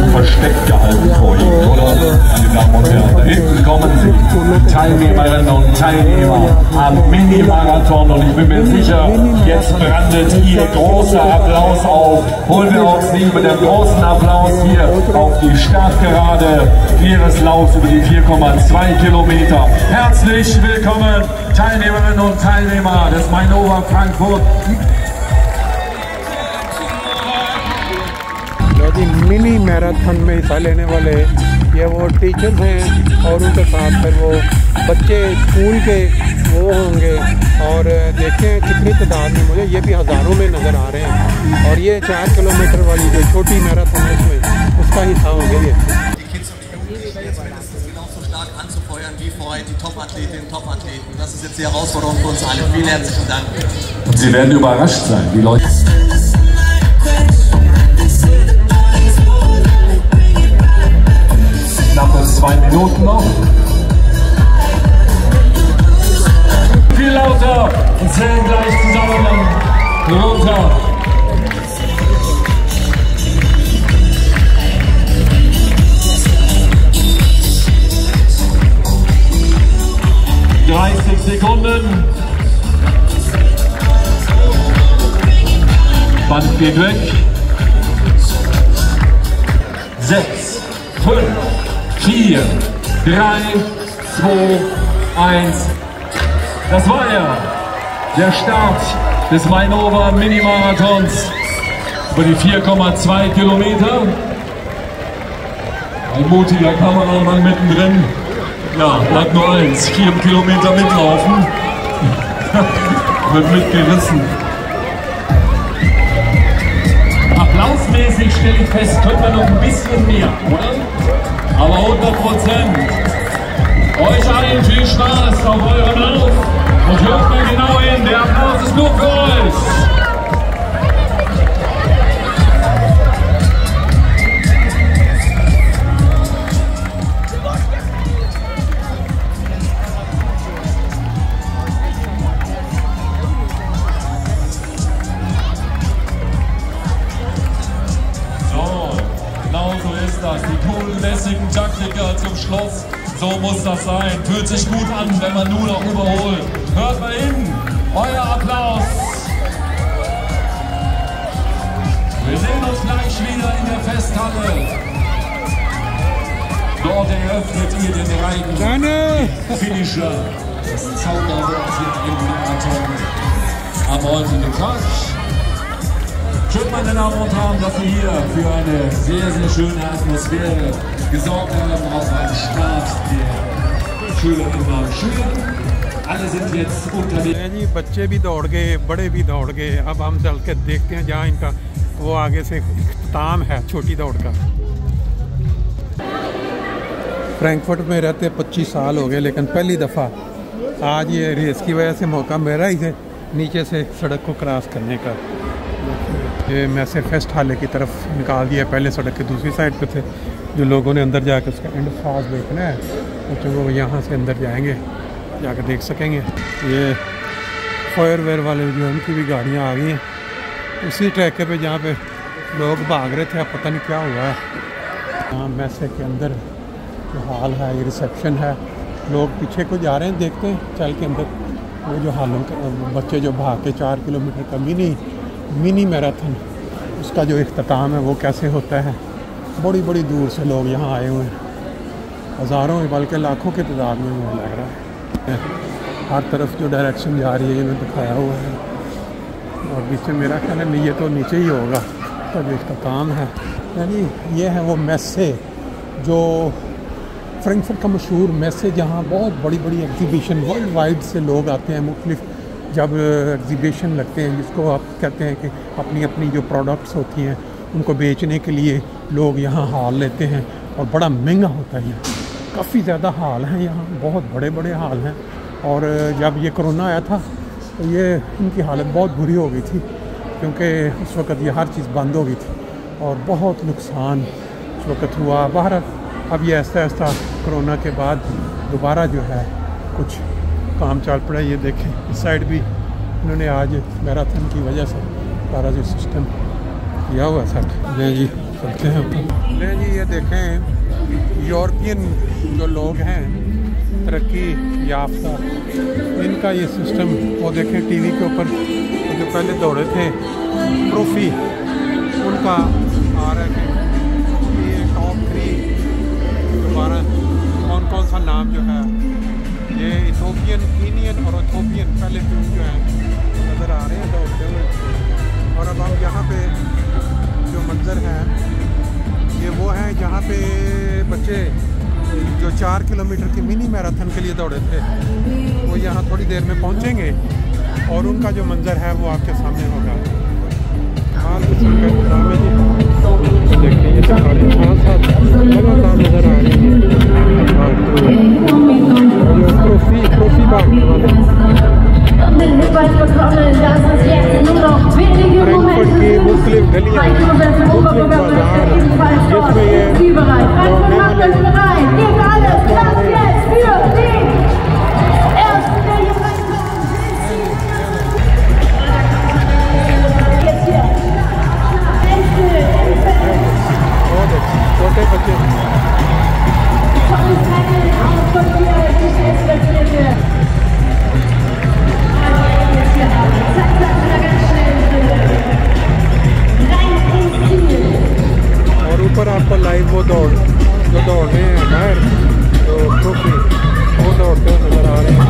versteckt gehalten vor Ihnen, oder? Meine Damen und Herren, da hinten kommen Sie, Teilnehmerinnen und Teilnehmer am Mini-Marathon, und ich bin mir sicher, jetzt brandet Ihr großer Applaus auf. Holen wir auch Sie mit dem großen Applaus hier auf die Startgerade Ihres Laufs über die 4,2 Kilometer. Herzlich willkommen, Teilnehmerinnen und Teilnehmer des Mainova Frankfurt. Ji mini marathon में हिस्सा लेने वाले ये वो टीचर्स हैं और उनके साथ फिर वो बच्चे स्कूल के वो होंगे, और देखें कितनी तादाद में, मुझे ये भी हज़ारों में नज़र आ रहे हैं। और ये 4 किलोमीटर वाली जो छोटी मैराथन है उसमें उसका हिस्सा होंगे ये। Das ist jetzt die Herausforderung für uns alle. Vielen herzlichen Dank. Und Sie werden überrascht sein, die Leute. Knappe 2 Minuten noch. Viel lauter und zählen gleich zusammen runter. Sekunden. Band geht weg. 6, 5, 4, 3, 2, 1. Das war er. Der Start des Mainova Mini-Marathons über die 4,2 Kilometer. Ein mutiger Kameramann mittendrin. Ja, bleibt nur eins, 4 Kilometer mitlaufen. Wird mitgerissen. Applausmäßig stelle ich fest, können wir noch ein bisschen mehr, oder? Aber 100%. Euch allen viel Spaß auf eurem Lauf. Und hört mal genau hin, der Applaus ist nur für euch. Die coolen, lässigen Taktiker zum Schluss. So muss das sein. Fühlt sich gut an, wenn man nur noch überholt. Hört mal hin. Euer Applaus. Wir sehen uns gleich wieder in der Festhalle. Dort eröffnet ihr den Reigen Finisher. Das Zauberwort hier im Marathon am heutigen Tag. Schön, meine Damen und Herren, dass wir hier für eine sehr, sehr schöne Atmosphäre gesorgt haben auf einen Start der Schülerinnen und Schüler. Alle sind jetzt unterwegs. जी बच्चे भी दौड़ गए, बड़े भी दौड़ गए। अब हम चल के देखते हैं जहाँ इनका वो आगे से इख्तिताम है छोटी दौड़ का। फ्रैंकफर्ट में रहते 25 साल हो गए, लेकिन पहली दफ़ा आज ये रेस की वजह से मौका मेरा ही से नीचे से सड़क को क्रॉस करने का। ये मैसे फेस्ट हाले की तरफ निकाल दिया। पहले सड़क के दूसरी साइड पे थे। जो लोगों ने अंदर जाकर उसका एंड फास देखना है तो वो यहाँ से अंदर जाएंगे, जाकर देख सकेंगे। ये फायरवेयर वाले जो उनकी भी गाड़ियाँ आ गई हैं उसी ट्रैक पे जहाँ पे लोग भाग रहे थे। अब पता नहीं क्या हुआ है। यहाँ मैसे के अंदर जो हाल है, ये रिसेप्शन है। लोग पीछे को जा रहे हैं, देखते हैं चल के अंदर वो जो हालों के बच्चे जो भाग के 4 किलोमीटर का मिनी मैराथन उसका जो इख्तिताम है वो कैसे होता है। बड़ी बड़ी दूर से लोग यहाँ आए हुए हैं, हज़ारों बल्कि लाखों की तादाद में मुझे लग रहा है। हर तरफ जो डायरेक्शन जा रही है ये मैं दिखाया हुआ है। और नीचे मेरा ख्याल है ये तो नीचे ही होगा तो जो इख्तिताम है। यानी ये है वो मैसे जो फ्रैंकफर्ट का मशहूर मैसे, जहाँ बहुत बड़ी बड़ी एग्जीबिशन वर्ल्ड वाइड से लोग आते हैं। मुख्तलिफ जब एग्जीबिशन लगते हैं जिसको आप कहते हैं कि अपनी अपनी जो प्रोडक्ट्स होती हैं उनको बेचने के लिए लोग यहाँ हॉल लेते हैं और बड़ा महंगा होता है। यहाँ काफ़ी ज़्यादा हॉल हैं, यहाँ बहुत बड़े बड़े हॉल हैं। और जब ये कोरोना आया था तो ये इनकी हालत बहुत बुरी हो गई थी क्योंकि उस वक़्त ये हर चीज़ बंद हो गई थी और बहुत नुकसान उस वक़्त हुआ। बाहर अब ये ऐसा ऐसा कोरोना के बाद दोबारा जो है कुछ काम चल पड़ा। ये देखें इस साइड भी इन्होंने आज मैराथन की वजह से सारा जो सिस्टम किया हुआ सेट जी। चलते हैं ले जी। ये देखें यूरोपियन जो लोग हैं तरक्की याफ्ता, इनका ये सिस्टम वो देखें टीवी के ऊपर जो पहले दौड़े थे ट्रॉफी उनका आ रहा है कि ये टॉप 3 दोबारा कौन कौन सा नाम जो है ये इथोपियन, कीनियन और इथोपियन पहले टीम जो है नज़र आ रहे हैं दौड़ते हुए। और अब हम यहाँ पे जो मंज़र है ये वो है जहाँ पे बच्चे जो 4 किलोमीटर की मिनी मैराथन के लिए दौड़े थे वो यहाँ थोड़ी देर में पहुँचेंगे और उनका जो मंज़र है वो आपके सामने होगा। हाल देखिए ये चक्कर साथ साथ लगातार नज़र आ रही है जो ट्रॉफी बांटने वाले फ्रैंकफर्ट की मुख्तलिफ गलियाँ, मुख्तलिफ बाजार जिसमें ये दौड़ने वाले छोटे बच्चे और ऊपर आपको लाइव वो दौड़ जो दौड़ने हैं बाहर जो ट्रॉफी वो दौड़ते हुए नजर आ रहे हैं।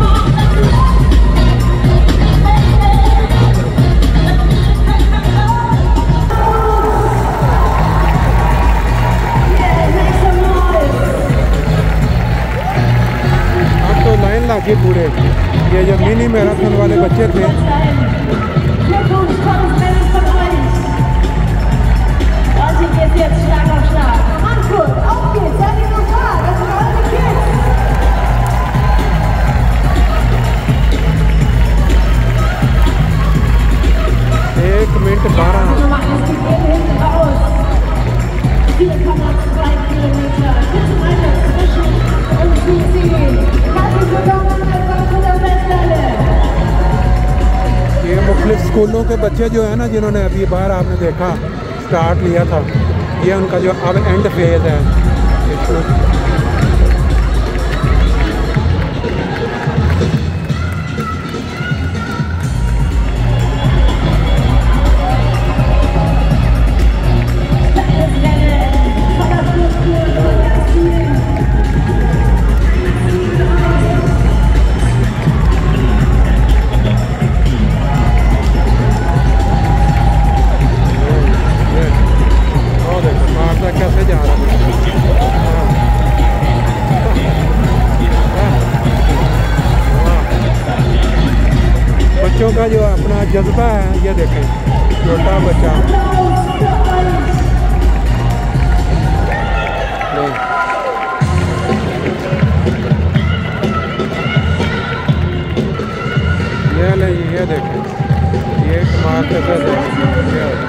लाइन लाके पूरे ये जो मिनी मैराथन वाले बच्चे थे एक मिनट 12 ये मुख्तलिफ स्कूलों के बच्चे जो है ना जिन्होंने अभी बाहर आपने देखा स्टार्ट लिया था ये उनका जो अब एंड फेज है। कैसे जा रहा है बच्चों का जो अपना जज्बा है ये देखें छोटा बच्चा ये देखें ये कमाल के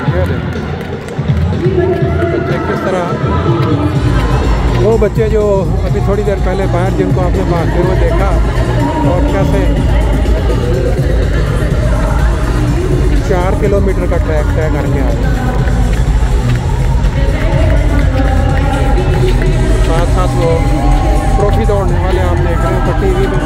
ये देखें बच्चे किस तरह वो बच्चे जो अभी थोड़ी देर पहले बाहर जिनको आपने भागते हुए देखा और कैसे 4 किलोमीटर का ट्रैक तय करके आ रहे साथ साथ वो ट्रॉफी दौड़ने वाले आप देख रहे हैं टीवी में।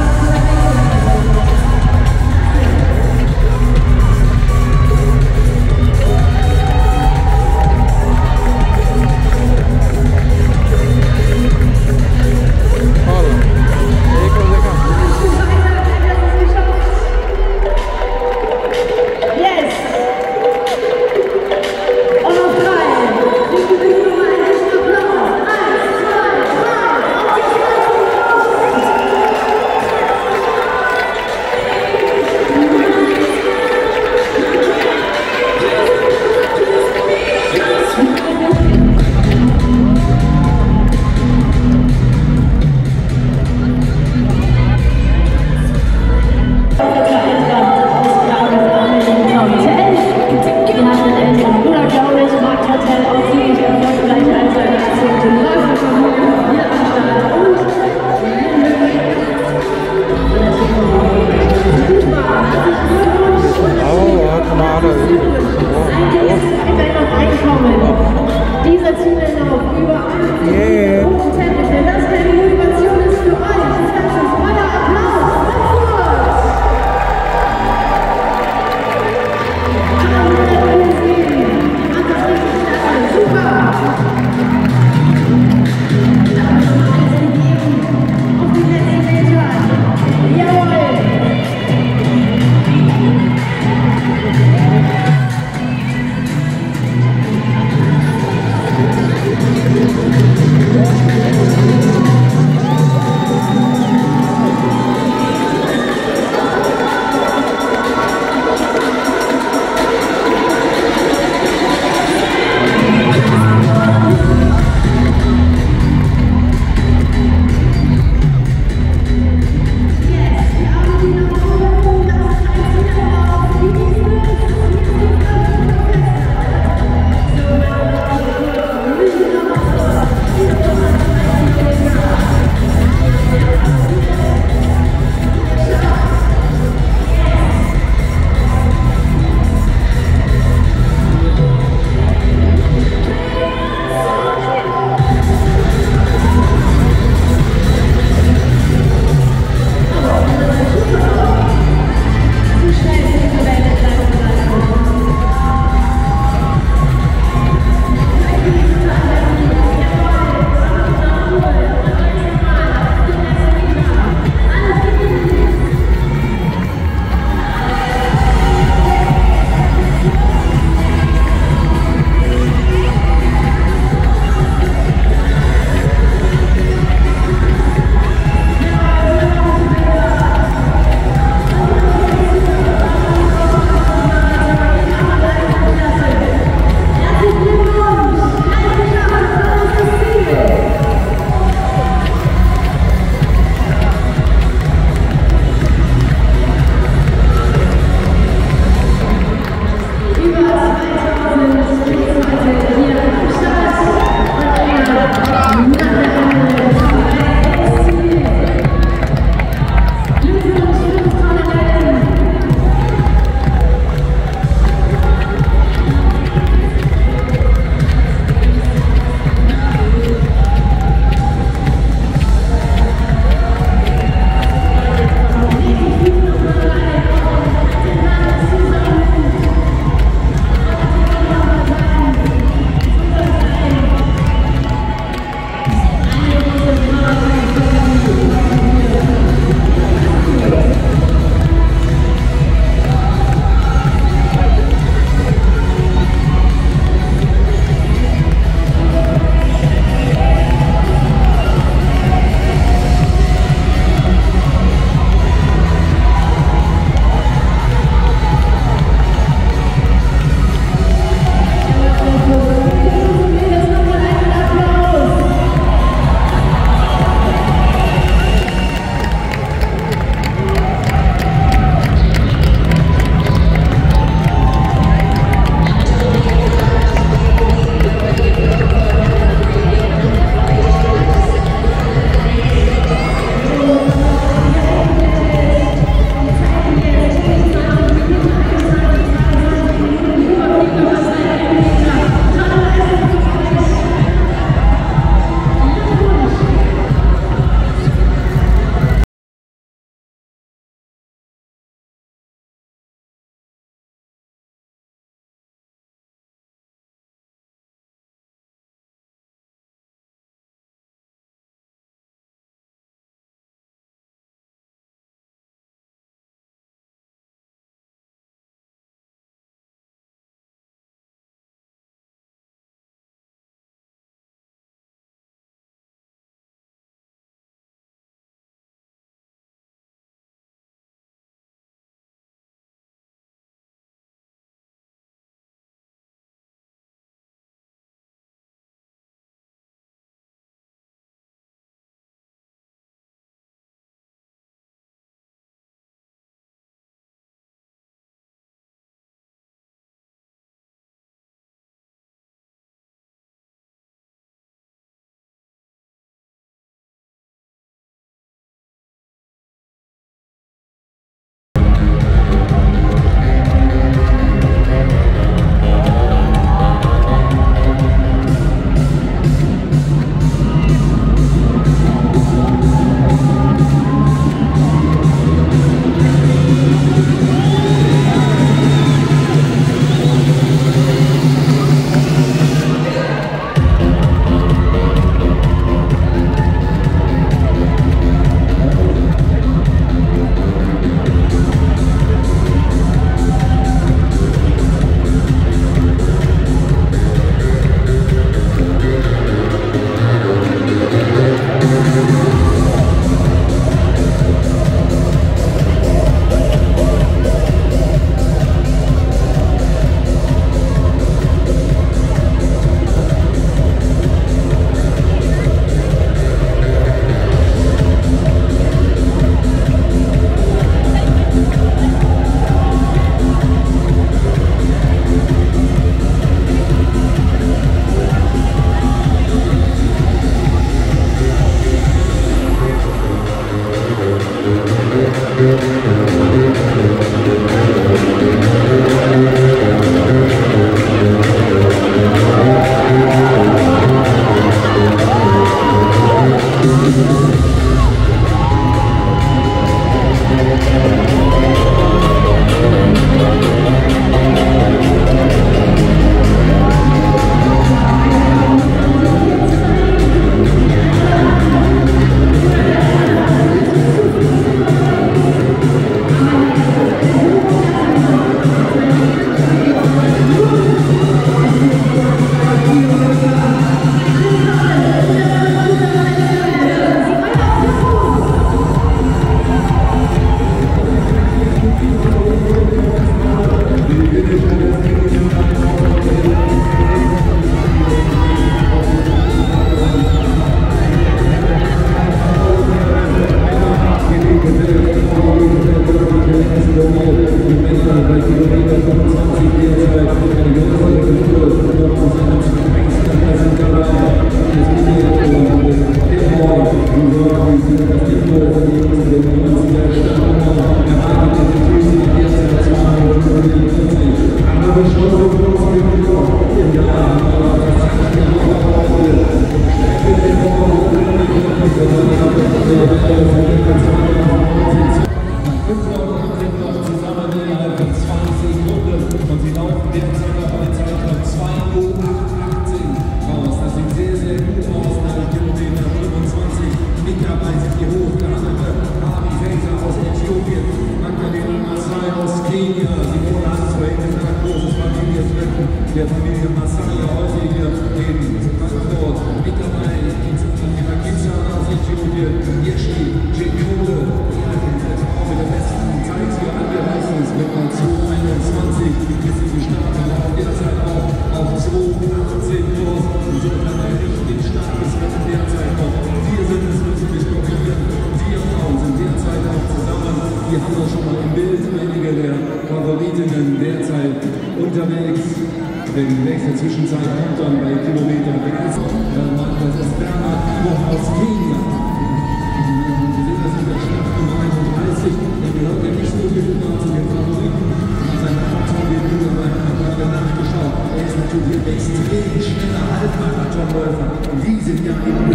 Zwischenzeit kommt dann bei Kilometer 30. Das ist Bernhard Ivo aus Kenia. Wir sehen das in der Startnummer 31. Der gehört ja nicht so viel zu den Favoriten. Hat sein Marathon den Jungen bei einer Frage nachgeschaut. Er ist natürlich ein extrem schneller Halbmarathonläufer. Und die sind ja eben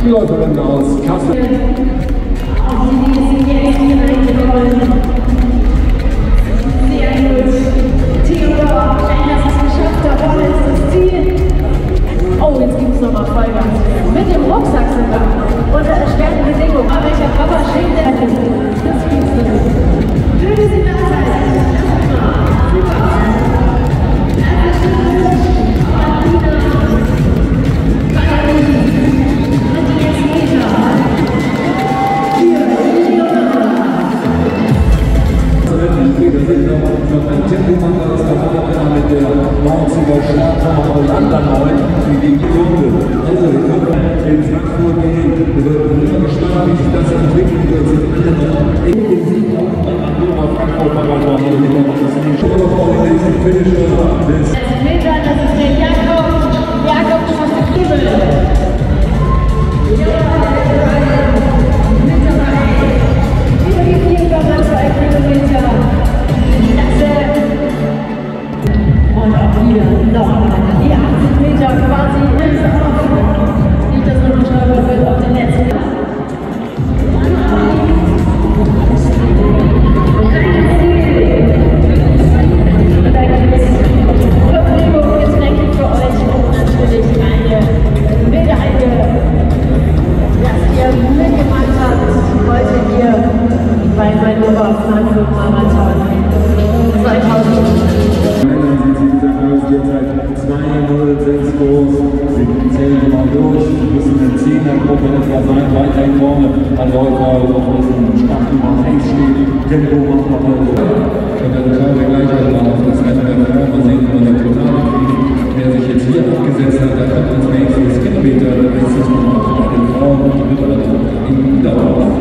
Die Läuferin aus Kassel. Sehr gut. Theodor, schön, dass es geschafft hat. Vorne ist das Ziel. Oh, jetzt gibt es nochmal Vollgas. Mit dem Rucksack sogar. Unter erschwerten Bedingungen. Aber welcher Papa schenkt der hin? Das gibt's nicht. Schön, dass Sie da seid. Tempomann, das ist der der 90er Starter aus Andernau, die gegen die Runde. Also, wir können in Frankfurt gehen. Wir sind immer gespannt, wie sich das entwickelt wird. Sich andere intensiv auch Frankfurt-Marathon. Das ist die Showfinish des Meter, das ist der Jakob Schostekibel. Über die 4,2 Kilometer. Und auch hier noch die 80 Meter quasi nicht, dass man beschreiben wird auf den letzten. Tempo macht noch mal so. Und dann schauen wir gleich einmal auf das Rennen der Frau. Mal sehen, ob der Totalbetrieb, der sich jetzt hier abgesetzt hat, da kommt als nächstes Kilometer. Da ist es noch bei den Frauen und die Mittelalter in Dauer.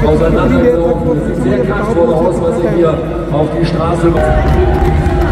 Auseinandergezogen. Es ist sehr kraftvoll aus, was ihr hier auf die Straße macht.